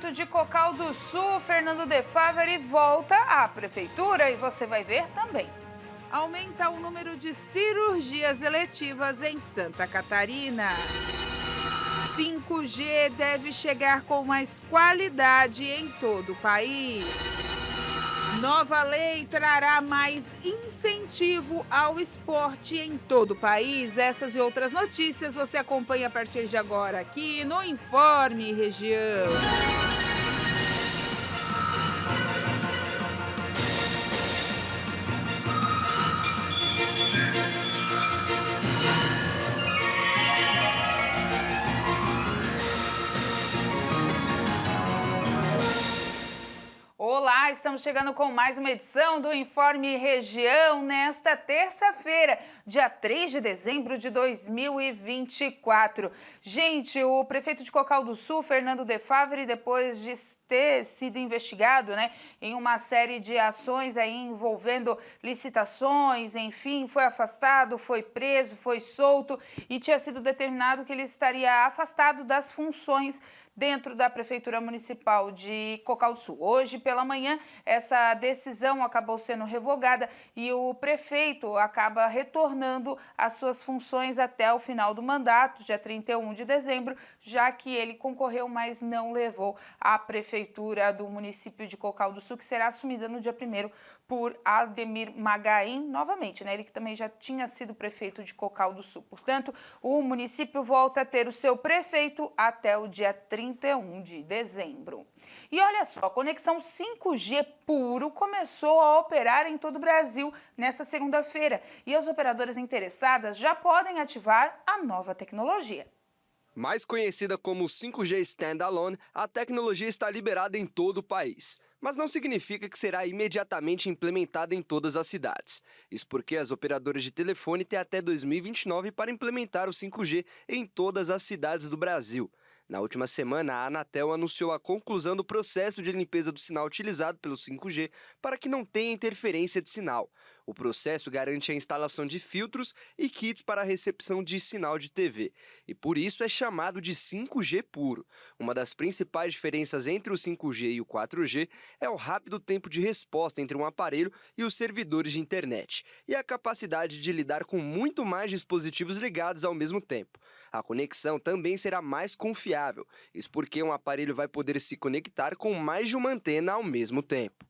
prefeito de Cocal do Sul, Fernando De Favre, volta à prefeitura e você vai ver também. Aumenta o número de cirurgias eletivas em Santa Catarina. 5G deve chegar com mais qualidade em todo o país. Nova lei trará mais incentivo ao esporte em todo o país. Essas e outras notícias você acompanha a partir de agora aqui no Informe Região. Olá, estamos chegando com mais uma edição do Informe Região nesta terça-feira, dia 3 de dezembro de 2024. Gente, o prefeito de Cocal do Sul, Fernando De Favre, depois de ter sido investigado, em uma série de ações aí envolvendo licitações, enfim, foi afastado, foi preso, foi solto e tinha sido determinado que ele estaria afastado das funções dentro da Prefeitura Municipal de Cocal do Sul. Hoje, pela manhã, essa decisão acabou sendo revogada e o prefeito acaba retornando às suas funções até o final do mandato, dia 31 de dezembro, já que ele concorreu, mas não levou a Prefeitura do município de Cocal do Sul, que será assumida no dia 1º por Ademir Magaim, novamente, ele que também já tinha sido prefeito de Cocal do Sul. Portanto, o município volta a ter o seu prefeito até o dia 31 de dezembro. E olha só, a conexão 5G puro começou a operar em todo o Brasil nesta segunda-feira e as operadoras interessadas já podem ativar a nova tecnologia. Mais conhecida como 5G Standalone, a tecnologia está liberada em todo o país. Mas não significa que será imediatamente implementada em todas as cidades. Isso porque as operadoras de telefone têm até 2029 para implementar o 5G em todas as cidades do Brasil. Na última semana, a Anatel anunciou a conclusão do processo de limpeza do sinal utilizado pelo 5G para que não tenha interferência de sinal. O processo garante a instalação de filtros e kits para a recepção de sinal de TV, e por isso é chamado de 5G puro. Uma das principais diferenças entre o 5G e o 4G é o rápido tempo de resposta entre um aparelho e os servidores de internet, e a capacidade de lidar com muito mais dispositivos ligados ao mesmo tempo. A conexão também será mais confiável, isso porque um aparelho vai poder se conectar com mais de uma antena ao mesmo tempo.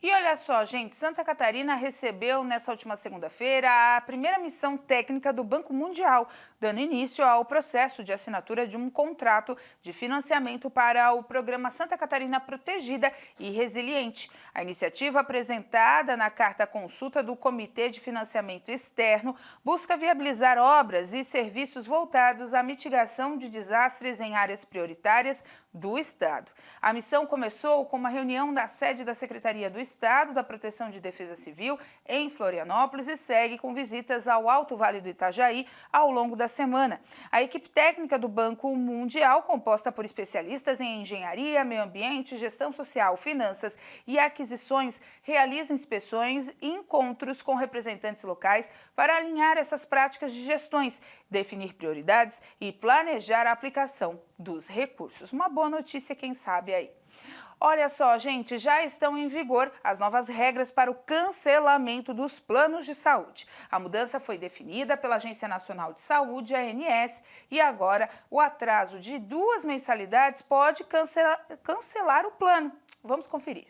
E olha só, gente, Santa Catarina recebeu nessa última segunda-feira a primeira missão técnica do Banco Mundial, dando início ao processo de assinatura de um contrato de financiamento para o programa Santa Catarina Protegida e Resiliente. A iniciativa apresentada na carta consulta do Comitê de Financiamento Externo busca viabilizar obras e serviços voltados à mitigação de desastres em áreas prioritárias do Estado. A missão começou com uma reunião da sede da Secretaria do Estado da Proteção de Defesa Civil em Florianópolis e segue com visitas ao Alto Vale do Itajaí ao longo da semana. A equipe técnica do Banco Mundial, composta por especialistas em engenharia, meio ambiente, gestão social, finanças e aquisições, realiza inspeções e encontros com representantes locais para alinhar essas práticas de gestões, definir prioridades e planejar a aplicação dos recursos. Uma boa notícia, quem sabe aí. Olha só, gente, já estão em vigor as novas regras para o cancelamento dos planos de saúde. A mudança foi definida pela Agência Nacional de Saúde, ANS, e agora o atraso de 2 mensalidades pode cancelar o plano. Vamos conferir.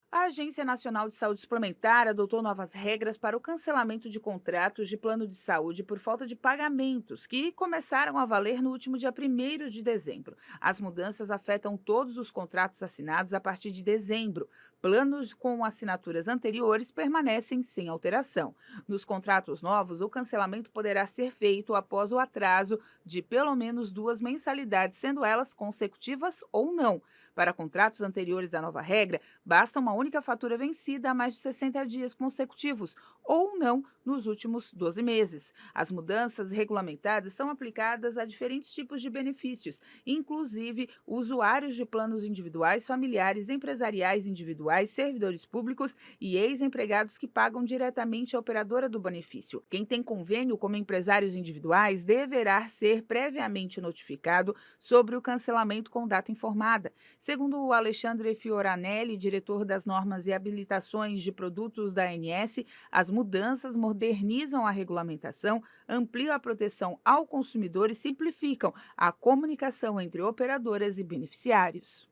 A Agência Nacional de Saúde Suplementar adotou novas regras para o cancelamento de contratos de plano de saúde por falta de pagamentos, que começaram a valer no último dia 1º de dezembro. As mudanças afetam todos os contratos assinados a partir de dezembro. Planos com assinaturas anteriores permanecem sem alteração. Nos contratos novos, o cancelamento poderá ser feito após o atraso de pelo menos 2 mensalidades, sendo elas consecutivas ou não. Para contratos anteriores à nova regra, basta uma única fatura vencida há mais de 60 dias consecutivos ou não nos últimos 12 meses. As mudanças regulamentadas são aplicadas a diferentes tipos de benefícios, inclusive usuários de planos individuais, familiares, empresariais individuais, servidores públicos e ex-empregados que pagam diretamente à operadora do benefício. Quem tem convênio como empresários individuais deverá ser previamente notificado sobre o cancelamento com data informada. Segundo o Alexandre Fioranelli, diretor das normas e habilitações de produtos da ANS, as mudanças modernizam a regulamentação, ampliam a proteção ao consumidor e simplificam a comunicação entre operadoras e beneficiários.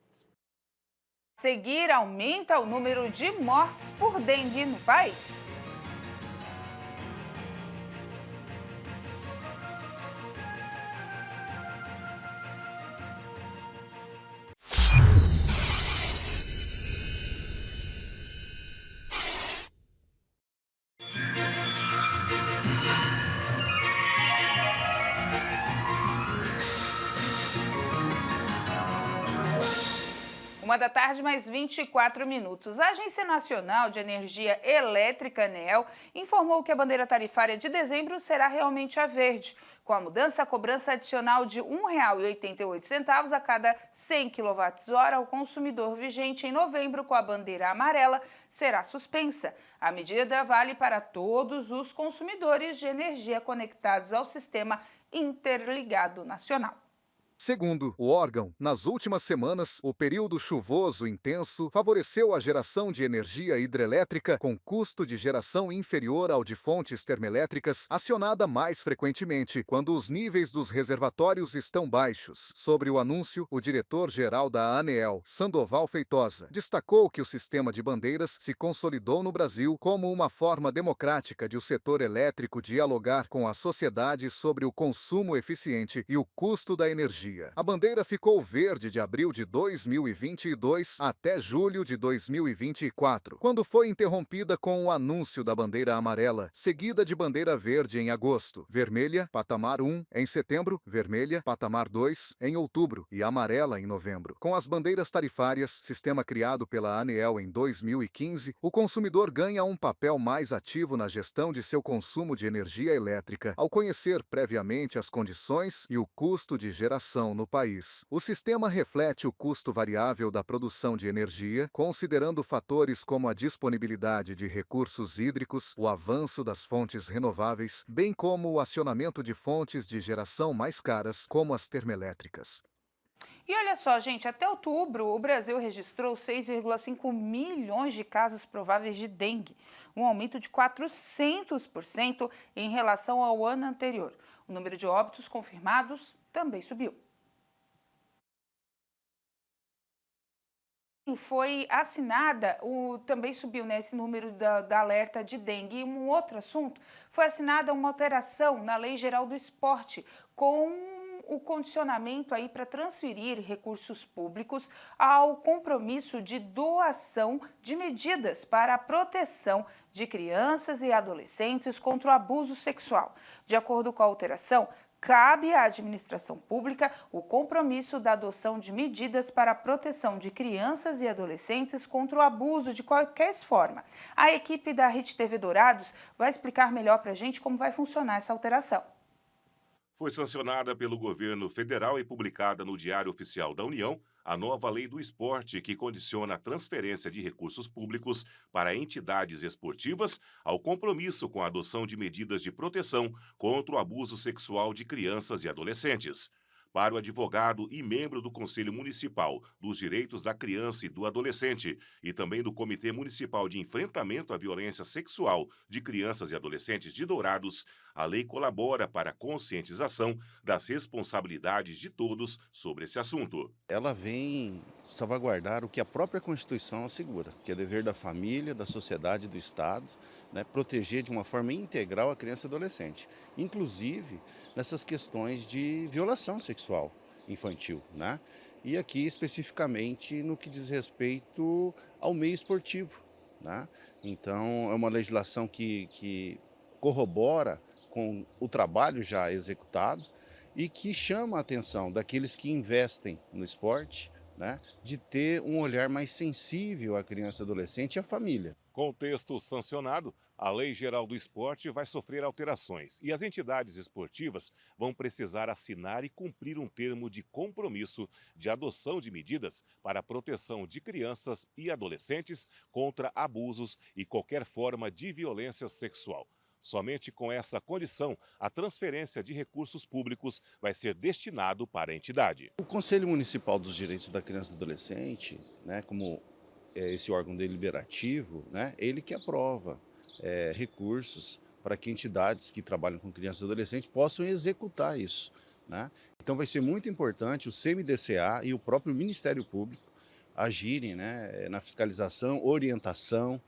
Seguir aumenta o número de mortes por dengue no país. Uma da tarde, mais 24 minutos. A Agência Nacional de Energia Elétrica, ANEEL, informou que a bandeira tarifária de dezembro será realmente a verde. Com a mudança, a cobrança adicional de R$ 1,88 a cada 100 kWh ao consumidor vigente em novembro com a bandeira amarela será suspensa. A medida vale para todos os consumidores de energia conectados ao Sistema Interligado Nacional. Segundo o órgão, nas últimas semanas, o período chuvoso intenso favoreceu a geração de energia hidrelétrica com custo de geração inferior ao de fontes termoelétricas, acionada mais frequentemente quando os níveis dos reservatórios estão baixos. Sobre o anúncio, o diretor-geral da ANEEL, Sandoval Feitosa, destacou que o sistema de bandeiras se consolidou no Brasil como uma forma democrática de o setor elétrico dialogar com a sociedade sobre o consumo eficiente e o custo da energia. A bandeira ficou verde de abril de 2022 até julho de 2024, quando foi interrompida com o anúncio da bandeira amarela, seguida de bandeira verde em agosto, vermelha, patamar 1, em setembro, vermelha, patamar 2, em outubro e amarela em novembro. Com as bandeiras tarifárias, sistema criado pela ANEEL em 2015, o consumidor ganha um papel mais ativo na gestão de seu consumo de energia elétrica, ao conhecer previamente as condições e o custo de geração no país. O sistema reflete o custo variável da produção de energia, considerando fatores como a disponibilidade de recursos hídricos, o avanço das fontes renováveis, bem como o acionamento de fontes de geração mais caras, como as termoelétricas. E olha só, gente, até outubro, o Brasil registrou 6,5 milhões de casos prováveis de dengue, um aumento de 400% em relação ao ano anterior. O número de óbitos confirmados também subiu. Foi assinada, também subiu, né, esse número da alerta de dengue. E um outro assunto, foi assinada uma alteração na Lei Geral do Esporte, com o condicionamento aí para transferir recursos públicos ao compromisso de doação de medidas para a proteção de crianças e adolescentes contra o abuso sexual. De acordo com a alteração, cabe à administração pública o compromisso da adoção de medidas para a proteção de crianças e adolescentes contra o abuso de qualquer forma. A equipe da Rede TV Dourados vai explicar melhor para a gente como vai funcionar essa alteração. Foi sancionada pelo governo federal e publicada no Diário Oficial da União a nova Lei do Esporte, que condiciona a transferência de recursos públicos para entidades esportivas ao compromisso com a adoção de medidas de proteção contra o abuso sexual de crianças e adolescentes. Para o advogado e membro do Conselho Municipal dos Direitos da Criança e do Adolescente e também do Comitê Municipal de Enfrentamento à Violência Sexual de Crianças e Adolescentes de Dourados, a lei colabora para a conscientização das responsabilidades de todos sobre esse assunto. Ela vem salvaguardar o que a própria Constituição assegura, que é dever da família, da sociedade, do Estado, né, proteger de uma forma integral a criança e adolescente, inclusive nessas questões de violação sexual infantil, né? E aqui especificamente no que diz respeito ao meio esportivo, né? Então é uma legislação que corrobora com o trabalho já executado e que chama a atenção daqueles que investem no esporte, né, de ter um olhar mais sensível à criança e adolescente e à família. Com o texto sancionado, a Lei Geral do Esporte vai sofrer alterações e as entidades esportivas vão precisar assinar e cumprir um termo de compromisso de adoção de medidas para a proteção de crianças e adolescentes contra abusos e qualquer forma de violência sexual. Somente com essa condição, a transferência de recursos públicos vai ser destinado para a entidade. O Conselho Municipal dos Direitos da Criança e do Adolescente, né, como esse órgão deliberativo, né, ele que aprova recursos para que entidades que trabalham com crianças e adolescentes possam executar isso, né? Então vai ser muito importante o CMDCA e o próprio Ministério Público agirem, né, na fiscalização, orientação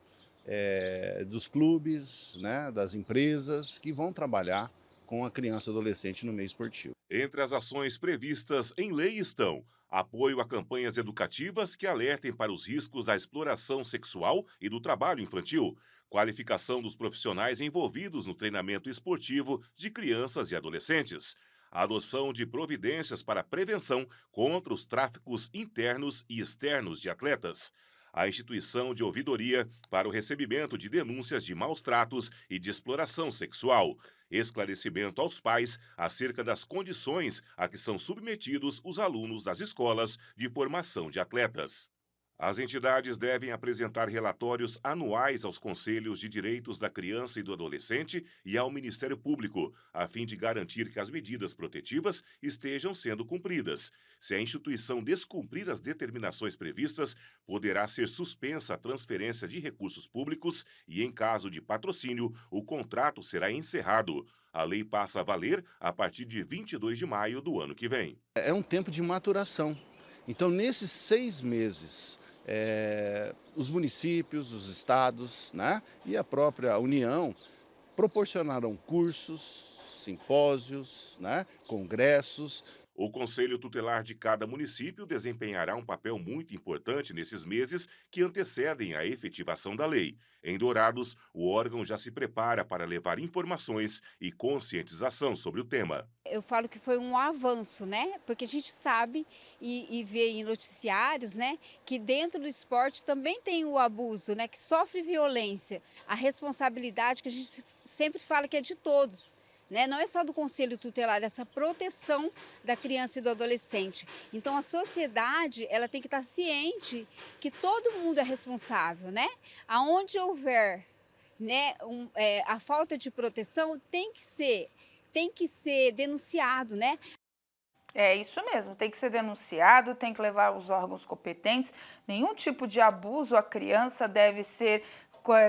dos clubes, né, das empresas que vão trabalhar com a criança e adolescente no meio esportivo. Entre as ações previstas em lei estão apoio a campanhas educativas que alertem para os riscos da exploração sexual e do trabalho infantil, qualificação dos profissionais envolvidos no treinamento esportivo de crianças e adolescentes, a adoção de providências para prevenção contra os tráficos internos e externos de atletas, a instituição de ouvidoria para o recebimento de denúncias de maus tratos e de exploração sexual, esclarecimento aos pais acerca das condições a que são submetidos os alunos das escolas de formação de atletas. As entidades devem apresentar relatórios anuais aos Conselhos de Direitos da Criança e do Adolescente e ao Ministério Público, a fim de garantir que as medidas protetivas estejam sendo cumpridas. Se a instituição descumprir as determinações previstas, poderá ser suspensa a transferência de recursos públicos e, em caso de patrocínio, o contrato será encerrado. A lei passa a valer a partir de 22 de maio do ano que vem. É um tempo de maturação. Então, nesses 6 meses, os municípios, os estados, né, e a própria União proporcionaram cursos, simpósios, né, congressos. O Conselho Tutelar de cada município desempenhará um papel muito importante nesses meses que antecedem a efetivação da lei. Em Dourados, o órgão já se prepara para levar informações e conscientização sobre o tema. Eu falo que foi um avanço, né? Porque a gente sabe e vê em noticiários, né, que dentro do esporte também tem o abuso, né, que sofre violência. A responsabilidade que a gente sempre fala que é de todos. Né? Não é só do Conselho Tutelar, essa proteção da criança e do adolescente. Então a sociedade ela tem que estar ciente que todo mundo é responsável, né? Aonde houver, né, a falta de proteção tem que ser denunciado, né? É isso mesmo, tem que ser denunciado, tem que levar os órgãos competentes. Nenhum tipo de abuso à criança deve ser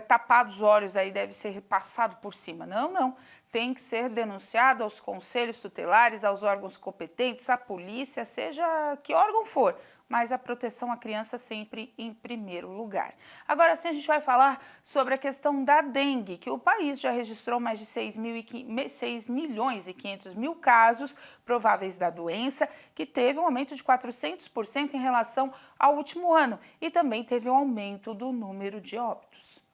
tapado os olhos aí, deve ser passado por cima. Não, não. Tem que ser denunciado aos conselhos tutelares, aos órgãos competentes, à polícia, seja que órgão for, mas a proteção à criança sempre em primeiro lugar. Agora sim a gente vai falar sobre a questão da dengue, que o país já registrou mais de 6 milhões e 500 mil casos prováveis da doença, que teve um aumento de 400% em relação ao último ano e também teve um aumento do número de óbitos.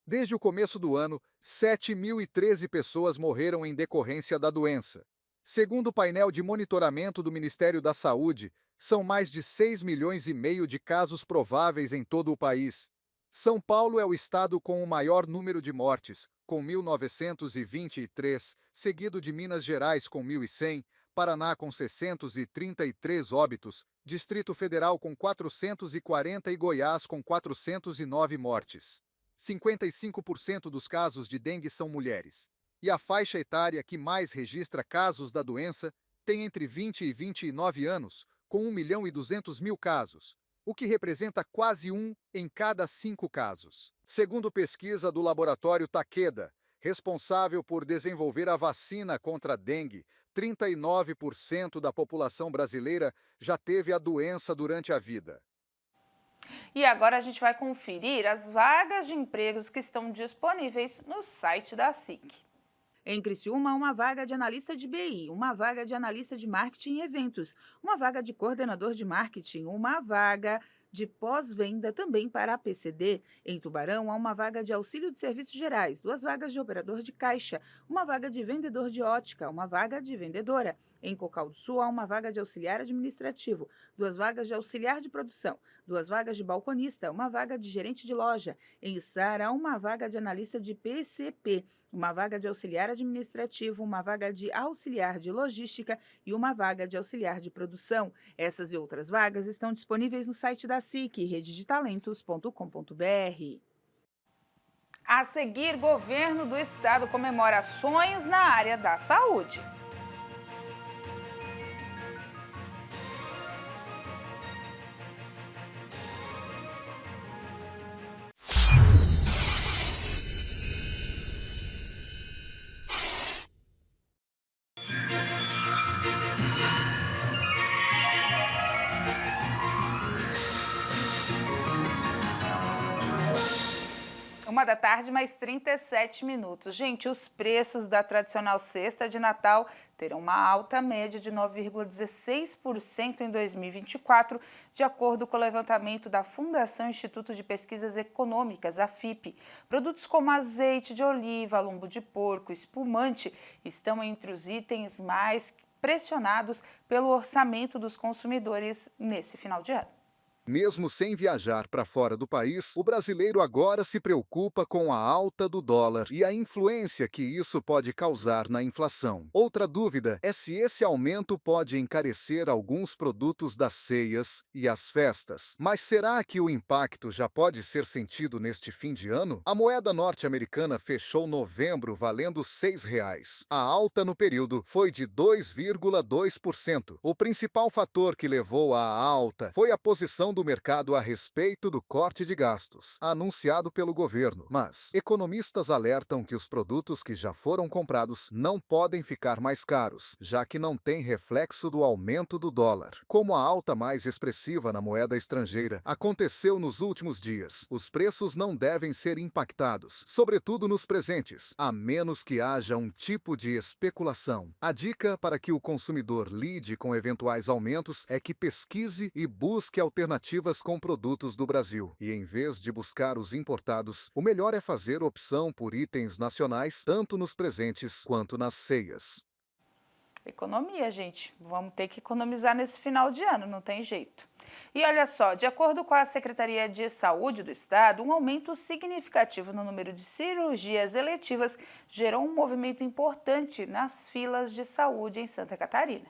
Desde o começo do ano, 7.013 pessoas morreram em decorrência da doença. Segundo o painel de monitoramento do Ministério da Saúde, são mais de 6 milhões e meio de casos prováveis em todo o país. São Paulo é o estado com o maior número de mortes, com 1.923, seguido de Minas Gerais com 1.100, Paraná com 633 óbitos, Distrito Federal com 440 e Goiás com 409 mortes. 55% dos casos de dengue são mulheres. E a faixa etária que mais registra casos da doença tem entre 20 e 29 anos, com 1.200.000 casos, o que representa quase 1 em cada 5 casos. Segundo pesquisa do laboratório Takeda, responsável por desenvolver a vacina contra a dengue, 39% da população brasileira já teve a doença durante a vida. E agora a gente vai conferir as vagas de empregos que estão disponíveis no site da SIC. Em Criciúma, uma vaga de analista de BI, uma vaga de analista de marketing e eventos, uma vaga de coordenador de marketing, uma vaga de pós-venda também para a PCD. Em Tubarão, há uma vaga de auxílio de serviços gerais, 2 vagas de operador de caixa, uma vaga de vendedor de ótica, uma vaga de vendedora. Em Cocal do Sul, há uma vaga de auxiliar administrativo, 2 vagas de auxiliar de produção, 2 vagas de balconista, uma vaga de gerente de loja. Em Içara, há uma vaga de analista de PCP, uma vaga de auxiliar administrativo, uma vaga de auxiliar de logística e uma vaga de auxiliar de produção. Essas e outras vagas estão disponíveis no site da SIC, rededetalentos.com.br. A seguir, governo do estado comemora ações na área da saúde. Uma da tarde, mais 37 minutos. Gente, os preços da tradicional cesta de Natal terão uma alta média de 9,16% em 2024, de acordo com o levantamento da Fundação Instituto de Pesquisas Econômicas, a FIPE. Produtos como azeite de oliva, lombo de porco, espumante estão entre os itens mais pressionados pelo orçamento dos consumidores nesse final de ano. Mesmo sem viajar para fora do país, o brasileiro agora se preocupa com a alta do dólar e a influência que isso pode causar na inflação. Outra dúvida é se esse aumento pode encarecer alguns produtos das ceias e as festas. Mas será que o impacto já pode ser sentido neste fim de ano? A moeda norte-americana fechou novembro valendo R$ 6. A alta no período foi de 2,2%. O principal fator que levou à alta foi a posição do mercado a respeito do corte de gastos, anunciado pelo governo. Mas economistas alertam que os produtos que já foram comprados não podem ficar mais caros, já que não tem reflexo do aumento do dólar. Como a alta mais expressiva na moeda estrangeira aconteceu nos últimos dias, os preços não devem ser impactados, sobretudo nos presentes, a menos que haja um tipo de especulação. A dica para que o consumidor lide com eventuais aumentos é que pesquise e busque alternativas com produtos do Brasil. E em vez de buscar os importados, o melhor é fazer opção por itens nacionais, tanto nos presentes quanto nas ceias. Economia, gente. Vamos ter que economizar nesse final de ano, não tem jeito. E olha só, de acordo com a Secretaria de Saúde do Estado, um aumento significativo no número de cirurgias eletivas gerou um movimento importante nas filas de saúde em Santa Catarina.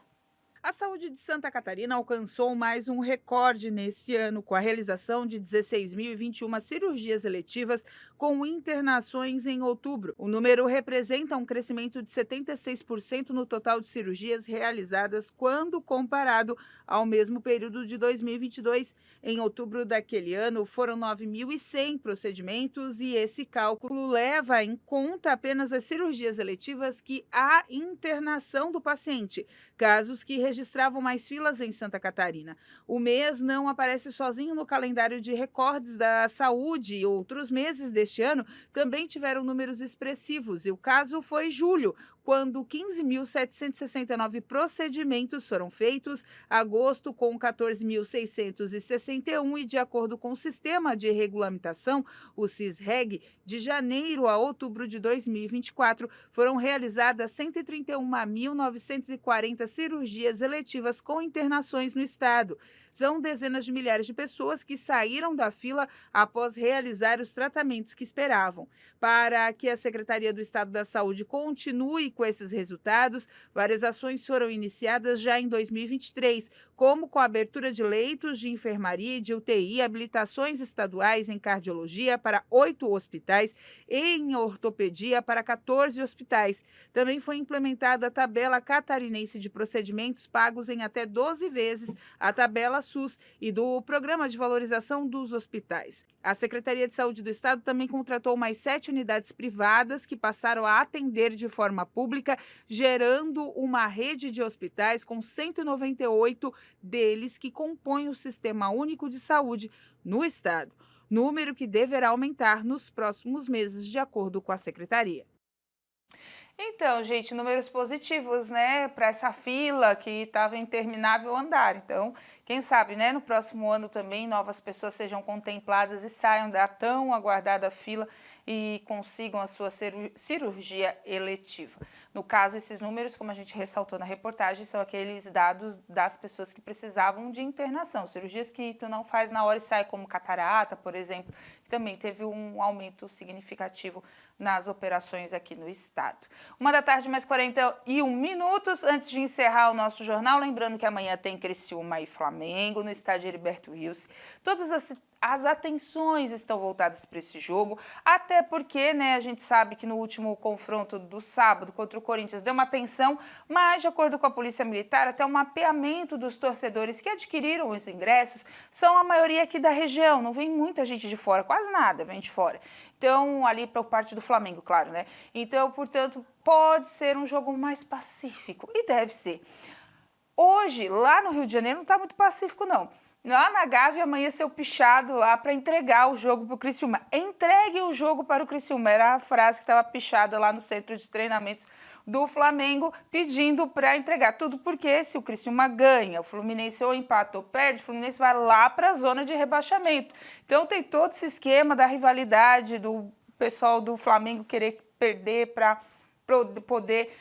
A saúde de Santa Catarina alcançou mais um recorde nesse ano, com a realização de 16.021 cirurgias eletivas com internações em outubro. O número representa um crescimento de 76% no total de cirurgias realizadas quando comparado ao mesmo período de 2022. Em outubro daquele ano, foram 9.100 procedimentos e esse cálculo leva em conta apenas as cirurgias eletivas que há internação do paciente, casos que registravam mais filas em Santa Catarina. O mês não aparece sozinho no calendário de recordes da saúde. Outros meses deste ano também tiveram números expressivos, e o caso foi julho, quando 15.769 procedimentos foram feitos, agosto com 14.661 e, de acordo com o Sistema de Regulamentação, o SISREG, de janeiro a outubro de 2024, foram realizadas 131.940 cirurgias eletivas com internações no estado. São dezenas de milhares de pessoas que saíram da fila após realizar os tratamentos que esperavam. Para que a Secretaria do Estado da Saúde continue com esses resultados, várias ações foram iniciadas já em 2023, como com a abertura de leitos de enfermaria e de UTI, habilitações estaduais em cardiologia para 8 hospitais e em ortopedia para 14 hospitais. Também foi implementada a tabela catarinense de procedimentos pagos em até 12 vezes, a tabela SUS e do Programa de Valorização dos Hospitais. A Secretaria de Saúde do Estado também contratou mais 7 unidades privadas que passaram a atender de forma pública, gerando uma rede de hospitais com 198 deles que compõem o Sistema Único de Saúde no Estado, número que deverá aumentar nos próximos meses, de acordo com a Secretaria. Então, gente, números positivos, né, para essa fila que estava interminável andar. Então, quem sabe, né, no próximo ano também novas pessoas sejam contempladas e saiam da tão aguardada fila e consigam a sua cirurgia eletiva. No caso, esses números, como a gente ressaltou na reportagem, são aqueles dados das pessoas que precisavam de internação. Cirurgias que tu não faz na hora e sai, como catarata, por exemplo, também teve um aumento significativo nas operações aqui no estado. 1h da tarde, mais 41 minutos. Antes de encerrar o nosso jornal, lembrando que amanhã tem Criciúma e Flamengo no estádio Heriberto Wilson. Todas as atenções estão voltadas para esse jogo, até porque, né, a gente sabe que no último confronto do sábado contra o Corinthians deu uma tensão, mas, de acordo com a Polícia Militar, até o mapeamento dos torcedores que adquiriram os ingressos são a maioria aqui da região, não vem muita gente de fora, quase nada vem de fora. Então, ali para parte do Flamengo, claro, né? Então, portanto, pode ser um jogo mais pacífico, e deve ser. Hoje, lá no Rio de Janeiro, não está muito pacífico, não. Lá na Gávea amanheceu pichado lá para entregar o jogo para o Criciúma. Entregue o jogo para o Criciúma, era a frase que estava pichada lá no centro de treinamentos do Flamengo, pedindo para entregar. Tudo porque se o Criciúma ganha, o Fluminense ou empata ou perde, o Fluminense vai lá para a zona de rebaixamento. Então tem todo esse esquema da rivalidade, do pessoal do Flamengo querer perder para poder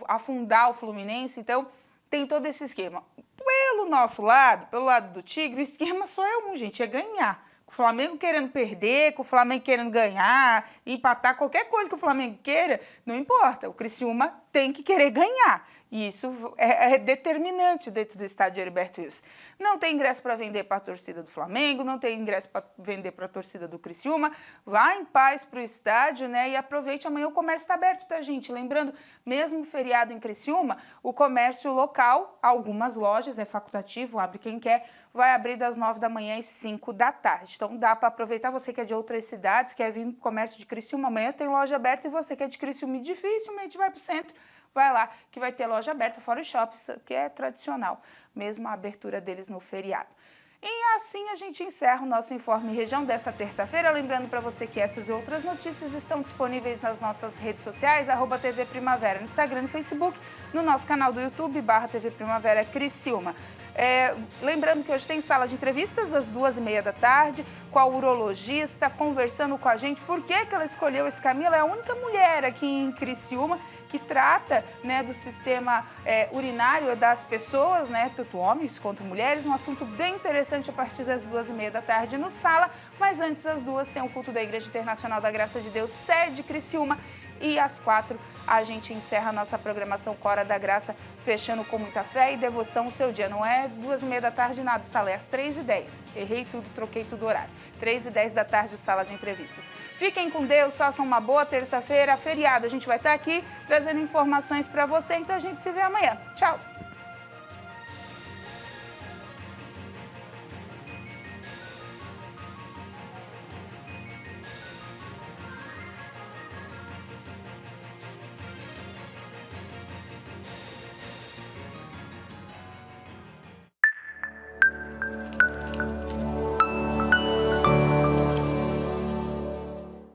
afundar o Fluminense. Então tem todo esse esquema. Pelo nosso lado, pelo lado do Tigre, o esquema só é um, gente, é ganhar. Com o Flamengo querendo perder, com o Flamengo querendo ganhar, empatar, qualquer coisa que o Flamengo queira, não importa. O Criciúma tem que querer ganhar. E isso é determinante dentro do estádio Heriberto Wilson. Não tem ingresso para vender para a torcida do Flamengo, não tem ingresso para vender para a torcida do Criciúma. Vá em paz para o estádio, né? E aproveite, amanhã o comércio está aberto, tá, gente? Lembrando, mesmo feriado em Criciúma, o comércio local, algumas lojas, é facultativo, abre quem quer, vai abrir das 9 da manhã às 5 da tarde. Então dá para aproveitar, você que é de outras cidades, quer vir para o comércio de Criciúma, amanhã tem loja aberta, e você que é de Criciúma e dificilmente vai para o centro, vai lá que vai ter loja aberta, fora os shoppings, que é tradicional, mesmo a abertura deles no feriado. E assim a gente encerra o nosso Informe Região dessa terça-feira. Lembrando para você que essas e outras notícias estão disponíveis nas nossas redes sociais, @TV Primavera, no Instagram e Facebook, no nosso canal do YouTube, /TV Primavera Criciúma. Lembrando que hoje tem sala de entrevistas às 2h30 da tarde, com a urologista, conversando com a gente por que ela escolheu esse caminho. Ela é a única mulher aqui em Criciúma que trata, né, do sistema urinário das pessoas, né, tanto homens quanto mulheres, um assunto bem interessante a partir das 2h30 da tarde no Sala, mas antes às 2h tem o culto da Igreja Internacional da Graça de Deus, sede Criciúma, e às 4h a gente encerra a nossa programação Cora da Graça, fechando com muita fé e devoção o seu dia. Não é 2h30 da tarde nada, o Sala é às 3h10. Errei tudo, troquei tudo o horário. 3h10 da tarde, o Sala de Entrevistas. Fiquem com Deus, façam uma boa terça-feira, feriado. A gente vai estar aqui trazendo informações para você, então a gente se vê amanhã. Tchau!